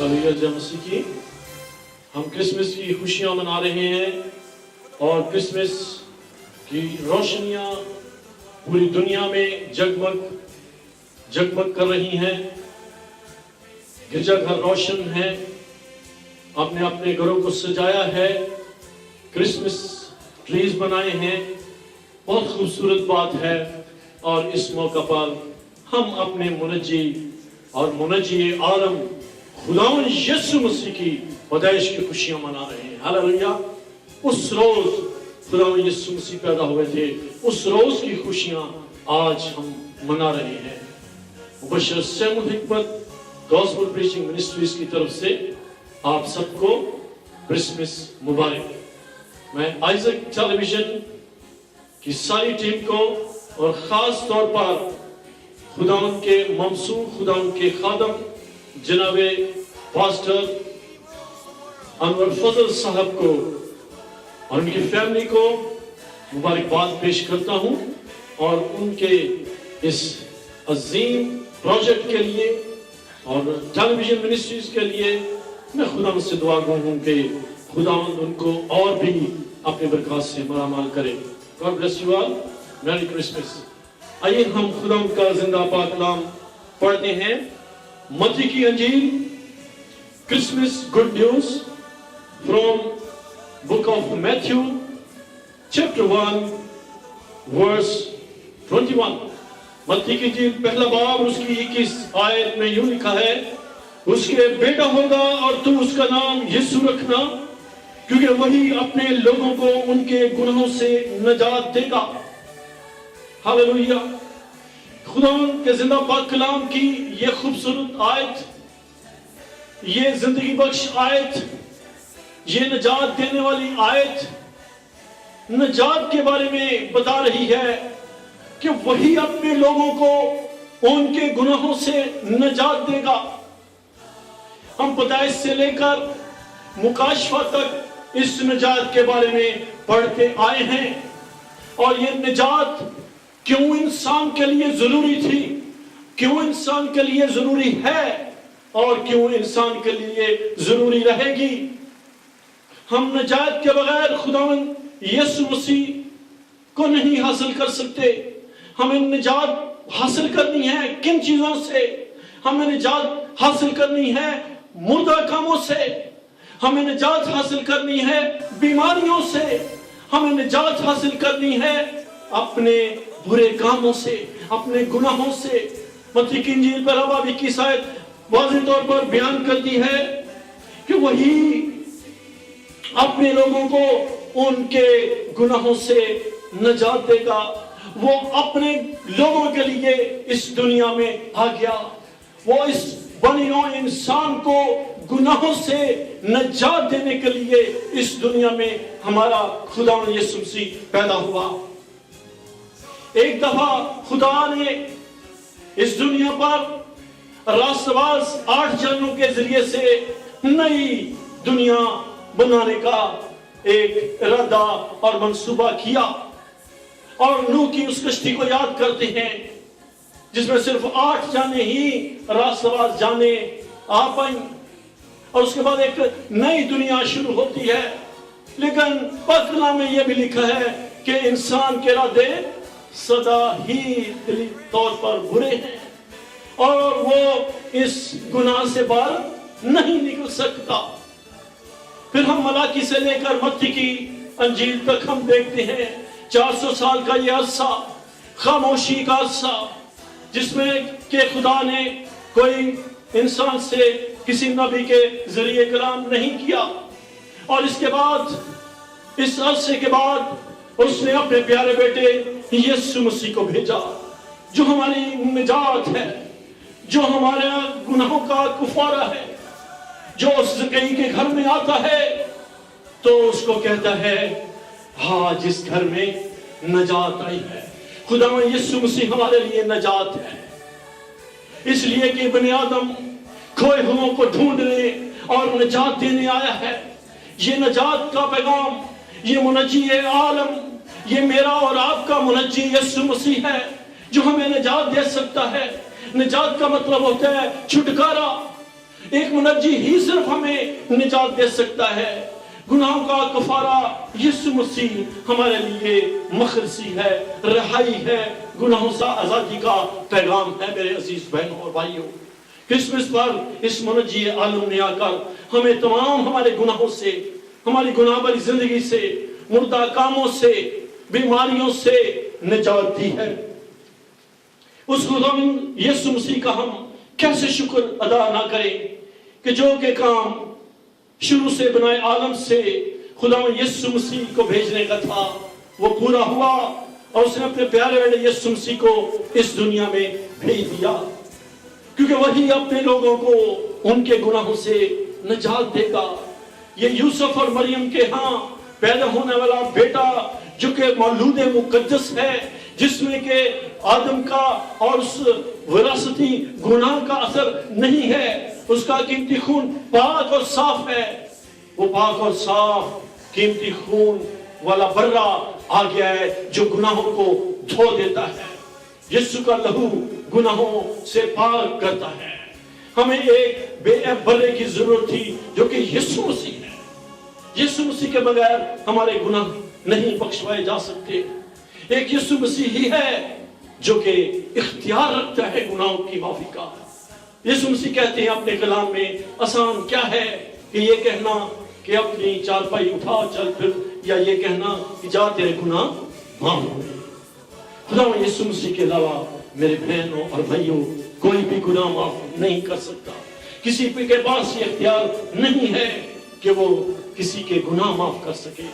Hallelujah जय मसीह की। हम क्रिसमस की खुशियां मना रहे हैं और क्रिसमस की रोशनियां पूरी दुनिया में जगमग जगमग कर रही हैं। गिरजाघर रोशन है, आपने अपने घरों को सजाया है, क्रिसमस ट्रीज बनाए हैं, बहुत खूबसूरत बात है। और इस मौका पर हम अपने मुनज्जी और मुनज्जी आलम खुदावंद यीशु मसीह की पैदाइश की खुशियां मना रहे हैं। हालेलुया। उस रोज खुदावंद यीशु मसीह पैदा हुए थे, उस रोज की खुशियां आज हम मना रहे हैं। मुबश्शिर सेमुल हिकमत गॉस्पेल प्रीचिंग मिनिस्ट्रीज की तरफ से आप सबको क्रिसमस मुबारक। मैं आइजक टेलीविजन की सारी टीम को और खास तौर पर खुदावंद के ममसूर, खुदावंद के खादम जनाबे पास्टर अनवर फजल साहब को और उनकी फैमिली को मुबारकबाद पेश करता हूं और उनके इस अजीम प्रोजेक्ट के लिए और टेलीविजन मिनिस्ट्रीज के लिए मैं खुदावंद से दुआ गो हूं कि खुदावंद उनको और भी अपने बरकत से मालामाल करे। God bless you all, merry Christmas. आइए हम खुदावंद का जिंदा पाक कलाम पढ़ते हैं। मत्ती की अंजील, Christmas good news from book of Matthew chapter 1 verse 21। Matti की अंजील पहला बाब उसकी 21 आयत में यूं लिखा है, उसके बेटा होगा और तू उसका नाम यीशु रखना, क्योंकि वही अपने लोगों को उनके गुनाहों से नजात देगा। हालेलुया। खुदावंद के जिंदा पाक कलाम की ये खूबसूरत आयत, ये जिंदगी बख्श आयत, ये नजात देने वाली आयत नजात के बारे में बता रही है कि वही अपने लोगों को उनके गुनाहों से नजात देगा। हम पैदाइश से लेकर मुकाशफा तक इस नजात के बारे में पढ़ते आए हैं और ये नजात क्यों इंसान के लिए जरूरी थी, क्यों इंसान के लिए जरूरी है और क्यों इंसान के लिए जरूरी रहेगी। हम नजात के बगैर खुदावंद यीशु मसीह को नहीं हासिल कर सकते। हमें निजात हासिल करनी है किन चीजों से? हमें निजात हासिल करनी है मुर्दा कामों से, हमें निजात हासिल करनी है बीमारियों से, हमें निजात हासिल करनी है अपने बुरे कामों से, अपने गुनाहों से। मत्ती की इंजील पर अब 21 आयत वाज़ेह तौर पर बयान करती है कि वही अपने लोगों को उनके गुनाहों से नजात देगा। वो अपने लोगों के लिए इस दुनिया में आ गया, वो इस बने हुए इंसान को गुनाहों से नजात देने के लिए इस दुनिया में हमारा खुदावंद यीशु मसीह पैदा हुआ। एक दफा खुदा ने इस दुनिया पर रास्तबाज 8 जानों के जरिए से नई दुनिया बनाने का एक इरादा और मंसूबा किया। और नूह की उस कश्ती को याद करते हैं जिसमें सिर्फ 8 जाने ही रास्तबाज जाने आ पाई और उसके बाद एक नई दुनिया शुरू होती है। लेकिन पकना में यह भी लिखा है कि इंसान के इरादे सदा ही दिली तौर पर बुरे हैं और वो इस गुनाह से बाहर नहीं निकल सकता। फिर हम मलाकी से लेकर मत्ती की अंजील तक हम देखते हैं 400 साल का यह अरसा, खामोशी का अरसा, जिसमें के खुदा ने कोई इंसान से किसी नबी के जरिए कलाम नहीं किया। और इसके बाद, इस अरसे के बाद उसने अपने प्यारे बेटे यीशु मसीह को भेजा, जो हमारी निजात है, जो हमारे गुनाहों का कुफारा है। जो उस ज़कई के घर में आता है तो उसको कहता है, हाँ जिस घर में नजात आई है। खुदावंद यीशु मसीह हमारे लिए नजात है, इसलिए कि बने आदम खोए हुओं को ढूंढने और नजात देने आया है। ये नजात का पैगाम, ये मुनज्जी आलम, ये मेरा और आपका मुनज्जी यीशु मसीह है जो हमें निजात दे सकता है। निजात का मतलब होता है छुटकारा। ایک منجی ہی صرف ہمیں نجات دے سکتا ہے. گناہوں کا کفارہ یسوع مسیح ہمارے لیے مخلصی ہے، رہائی ہے، گناہوں سے آزادی کا پیغام ہے. میرے عزیز بہنوں اور بھائیوں، کرسمس پر اس منجی عالم نے آ کر ہمیں تمام ہمارے گناہوں سے، ہماری گناہ بھری زندگی سے، مردہ کاموں سے، بیماریوں سے نجات دی ہے. اس خداوند یسوع مسیح کا ہم کیسے شکر ادا نہ کریں کہ جو کہ کام شروع سے بنائے عالم سے خداوند یسوع مسیح کو بھیجنے کا تھا وہ پورا ہوا، اور اس نے اپنے پیارے بیٹے یسوع مسیح کو اس دنیا میں بھیج دیا، کیونکہ وہی اپنے لوگوں کو ان کے گناہوں سے نجات دے گا. یہ یوسف اور مریم کے ہاں پیدا ہونے والا بیٹا جو کہ مولود مقدس ہے، جس میں کہ آدم کا اور اس وراثتی گناہ کا اثر نہیں ہے، اس کا قیمتی خون پاک اور صاف ہے. وہ پاک اور صاف قیمتی خون والا برہ آ گیا ہے جو گناہوں کو دھو دیتا ہے. یسوع کا لہو گناہوں سے پاک کرتا ہے. ہمیں ایک بے عیب برے کی ضرورت تھی جو کہ یسوع مسیح ہے. یسوع مسیح کے بغیر ہمارے گناہ نہیں بخشوائے جا سکتے. ایک یسوع مسیح ہی ہے جو کہ اختیار رکھتا ہے گناہوں کی معافی کا. یسوع مسیح کہتے ہیں اپنے کلام میں، آسان کیا ہے کہ یہ کہنا کہ اپنی چارپائی اٹھا چل پھر، یا یہ کہنا کہ جا تیرے گناہ معاف ہو گئے. خدا یسوع مسیح کے علاوہ میرے بہنوں اور بھائیوں کوئی بھی گناہ معاف نہیں کر سکتا. کسی کے پاس یہ اختیار نہیں ہے کہ وہ کسی کے گناہ معاف کر سکے.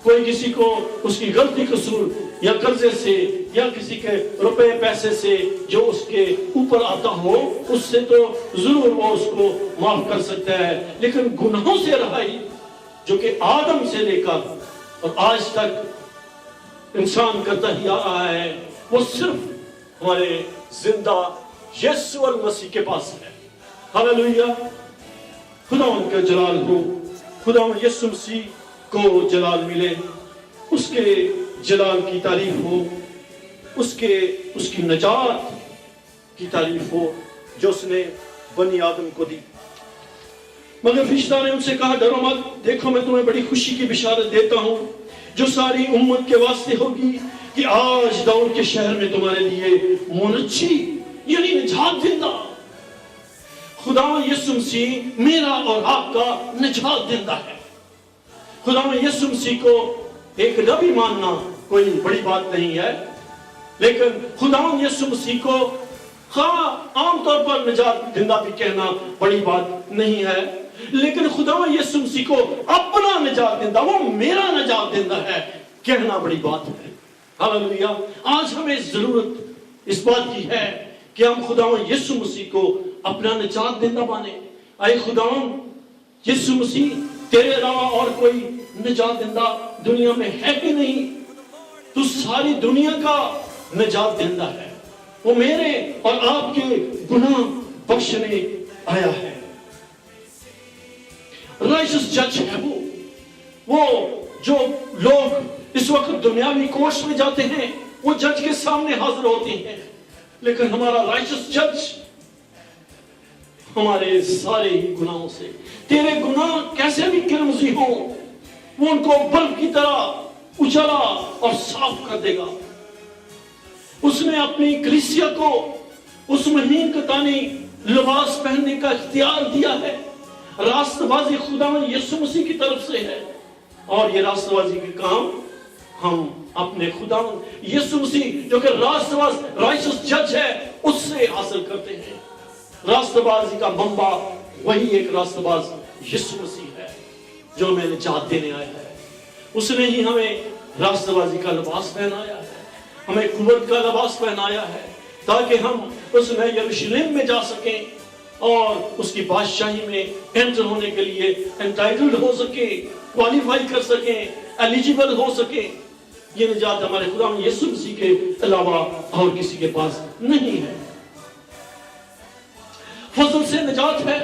کوئی کسی کو اس کی غلطی قصور یا قرضے سے یا کسی کے روپے پیسے سے جو اس کے اوپر آتا ہو اس سے تو ضرور وہ اس کو معاف کر سکتا ہے، لیکن گناہوں سے رہائی جو کہ آدم سے لے کر اور آج تک انسان کرتا ہی آ رہا ہے، وہ صرف ہمارے زندہ یسوع المسیح کے پاس ہے. ہاللویا. خدا ان کا جلال ہو، خدا یسوع مسیح کو جلال ملے، اس کے جلال کی تعریف ہو، اس کی نجات کی تعریف ہو جو اس نے بنی آدم کو دی. مگر فرشتہ نے ان سے کہا ڈرو مت، دیکھو میں تمہیں بڑی خوشی کی بشارت دیتا ہوں جو ساری امت کے واسطے ہوگی کہ آج داؤد کے شہر میں تمہارے لیے منجی یعنی نجات دہندہ خدا یسوع مسیح میرا اور آپ کا نجات دہندہ ہے. خدا یسوع مسیح کو ایک نبی ماننا کوئی بڑی بات نہیں ہے، لیکن خدا یسوع مسیح کو عام طور پر نجات دہندہ بھی کہنا بڑی بات نہیں ہے، لیکن خدا یسوع مسیح کو اپنا نجات دہندہ، وہ میرا نجات دہندہ ہے کہنا بڑی بات ہے. ہاللویا. آج ہمیں ضرورت اس بات کی ہے کہ ہم خدا یسوع مسیح کو اپنا نجات دہندہ مانیں. اے خدا یسوع مسیح تیرے علاوہ اور کوئی نجات دہندہ دنیا میں ہے کہ نہیں؟ تو ساری دنیا کا نجات دہندہ ہے، وہ میرے اور آپ کے گناہ بخشنے آیا ہے. رائشس جج ہے وہ جو لوگ اس وقت دنیاوی کورس میں جاتے ہیں وہ جج کے سامنے حاضر ہوتے ہیں، لیکن ہمارا رائشس جج ہمارے سارے ہی گناہوں سے، تیرے گناہ کیسے بھی کرمزی ہوں وہ ان کو برف کی طرح اجلا اور صاف کر دے گا. اس نے اپنی کلیسیا کو اس مہین کتانی لباس پہننے کا اختیار دیا ہے. راست بازی خدا یسوع مسیح کی طرف سے ہے، اور یہ راست بازی کے کام ہم اپنے خدا یسوع مسیح جو کہ راست باز رائشس جج ہے اس سے حاصل کرتے ہیں. راست بازی کا منبع وہی ایک راست باز یسوع مسیح ہے جو ہمیں نجات دینے آیا ہے. اس نے ہی ہمیں راست بازی کا لباس پہنایا ہے، ہمیں قوت کا لباس پہنایا ہے تاکہ ہم اس نئے یروشلم میں جا سکیں اور اس کی بادشاہی میں انٹر ہونے کے لیے انٹائٹلڈ ہو سکیں، کوالیفائی کر سکیں، ایلیجیبل ہو سکیں. یہ نجات ہمارے خدا یسوع مسیح کے علاوہ اور کسی کے پاس نہیں ہے. فضل سے نجات ہے.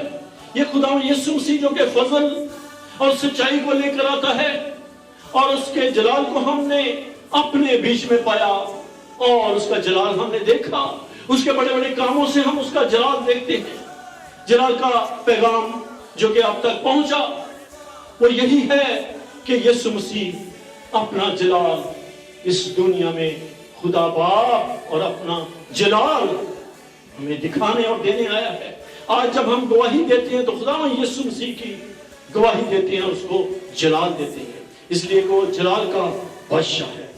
یہ خدا یسوع مسیح جو کہ فضل اور سچائی کو لے کر آتا ہے، اور اس کے جلال کو ہم نے اپنے بیچ میں پایا اور اس کا جلال ہم نے دیکھا. اس کے بڑے بڑے کاموں سے ہم اس کا جلال دیکھتے ہیں. जलाल का पैगाम जो कि आप तक पहुंचा वो यही है कि यीशु मसीह अपना जलाल इस दुनिया में खुदा बाप और अपना जलाल हमें दिखाने और देने आया है। आज जब हम गवाही देते हैं तो खुदा यीशु मसीह की गवाही देते हैं, उसको जलाल देते हैं, इसलिए वो जलाल का बादशाह है।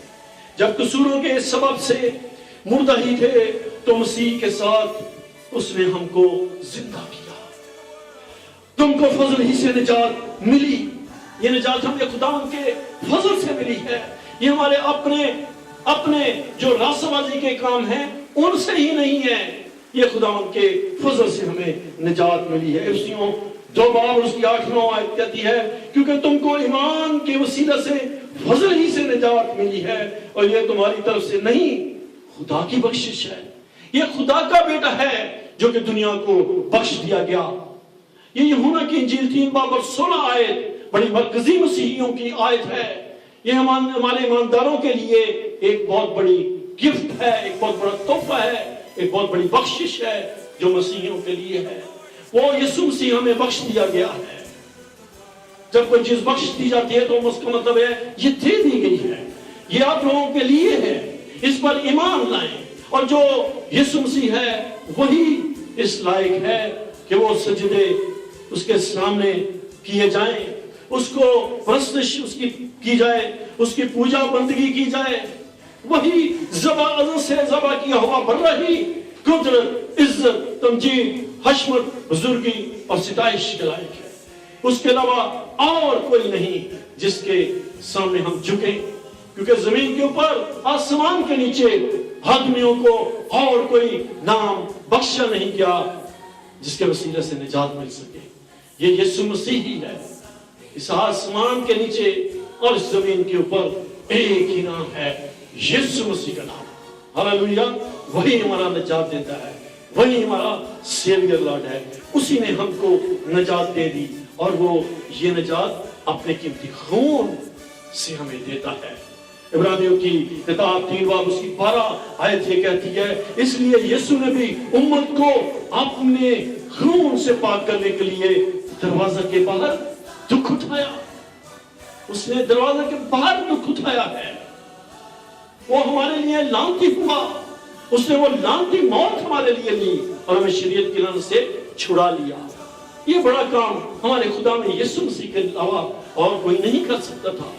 जब कसूरों के सबब से मुर्दा ही थे तो मसीह के साथ उसने हमको जिंदा किया। तुमको फजल ही से निजात मिली, ये निजात हमें खुदा के फजल से मिली है। ये हमारे अपने जो रास्तबाजी के काम हैं उनसे ही नहीं है, ये खुदा के फजल से हमें निजात मिली है। इफ्सियों 2 बार उसकी 8-9 आयत कहती है क्योंकि तुमको ईमान के वसीला से फजल ही से निजात मिली है और ये तुम्हारी तरफ से नहीं, खुदा की बख्शिश है। ये खुदा का बेटा है जो कि दुनिया को बख्श दिया गया। ये यूहन्ना की इंजील 3 बाब और 16 आयत बड़ी मरकजी मसीहियों की आयत है। ये हमारे ईमानदारों के लिए एक बहुत बड़ी गिफ्ट है, एक बहुत बड़ा तोहफा है, एक बहुत बड़ी बख्शिश है जो मसीहियों के लिए है। वो यीशु मसीह हमें बख्श दिया गया है। जब कोई चीज बख्श दी जाती है तो उसका मतलब है ये दे दी गई है, ये आप लोगों के लिए है, इस पर ईमान लाएं। और जो यीशु मसीह है वही इस लायक है कि वो सजदे उसके सामने किए जाएं, उसको परस्तिश उसकी की जाए, उसकी पूजा बंदगी की जाए। वही ज़बा अज़म से ज़बा किया हुआ बर्रही, कुदरत, इज्जत, तमजीद, हशमत, बुजुर्गी और सिताइश के लायक है। उसके अलावा और कोई नहीं जिसके सामने हम झुकें, क्योंकि जमीन के ऊपर आसमान के नीचे आदमियों को और कोई नाम बख्शा नहीं गया जिसके वसीले से निजात मिल सके। ये यीशु मसीह ही है। इस आसमान के नीचे और इस जमीन के ऊपर एक ही नाम है, यीशु मसीह का नाम। हालेलुया। वही हमारा निजात देता है, वही हमारा सेवियर लॉर्ड है। उसी ने हमको निजात दे दी और वो ये निजात अपने कीमती खून से हमें देता है। इब्रानियों की किताब 3 बाब उसकी 12 आयत ये कहती है, इसलिए यीशु ने भी उम्मत को अपने खून से पाक करने के लिए दरवाजा के बाहर दुख उठाया। उसने दरवाजा के बाहर दुख उठाया है। वो हमारे लिए लानती हुआ, उसने वो लानती मौत हमारे लिए ली और हमें शरीयत की लानत से छुड़ा लिया। ये बड़ा काम हमारे खुदा में यीशु मसीह के अलावा और कोई नहीं कर सकता था।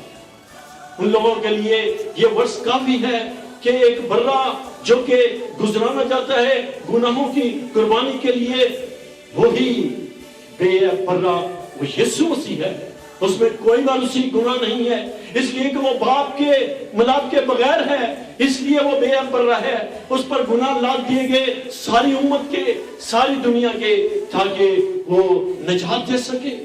उन लोगों के लिए ये वर्ष काफी है कि एक बर्रा जो कि गुजराना जाता है गुनाहों की कुर्बानी के लिए, वही बेअब बर्रा वो यीशु मसीह है। उसमें कोई वालुसी गुनाह नहीं है, इसलिए कि वो बाप के मिलाप के बगैर है, इसलिए वो बेअब बर्रा है। उस पर गुनाह लाद दिए गए सारी उम्मत के, सारी दुनिया के, ताकि वो निजात दे सके।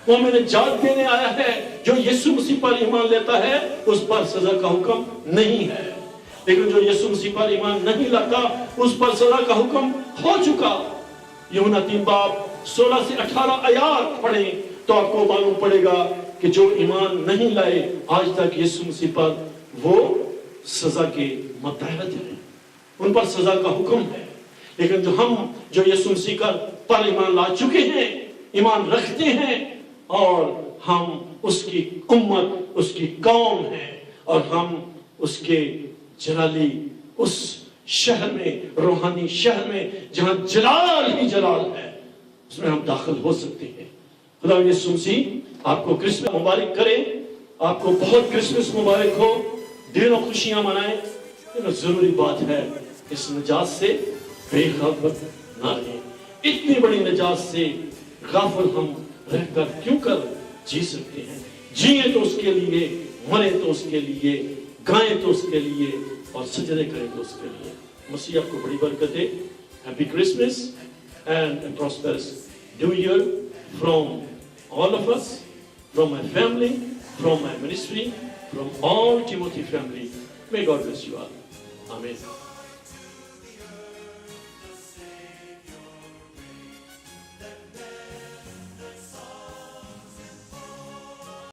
वो हमें निजात देने आया है। जो यीशु मसीह पर ईमान लेता है उस पर सजा का हुक्म नहीं है, लेकिन जो यीशु मसीह पर ईमान नहीं लाता उस पर सजा का हुक्म हो चुका। यूहन्ना 3 बाब 16 से 18 आयत पढ़ें तो आपको मालूम पड़ेगा कि जो ईमान नहीं लाए आज तक यीशु मसीह पर, वो सजा के मतहत है, उन पर सजा का हुक्म है। लेकिन जो यीशु मसीह पर ईमान ला चुके हैं, ईमान रखते हैं और हम उसकी उम्मत, उसकी कौम है और हम उसके जलाली उस शहर में, रूहानी शहर में जहां जलाल ही जलाल है, उसमें हम दाखिल हो सकते हैं। खुदा यीशु मसीह आपको क्रिसमस मुबारक करे, आपको बहुत क्रिसमस मुबारक हो, दिनों खुशियां मनाएं। लेकिन जरूरी बात है इस निजात से बेखबर ना रहें। इतनी बड़ी निजात से गाफिल हम रहकर क्यों कर जी सकते हैं? जिए तो उसके लिए, मरे तो उसके लिए, गाएं तो उसके लिए और सजदे करें तो उसके लिए। मसीह आपको बड़ी बरकत दे। Happy Christmas and prosperous new year from all of us, from my family, from my ministry, from all Timothy family. May God bless you all. Amen.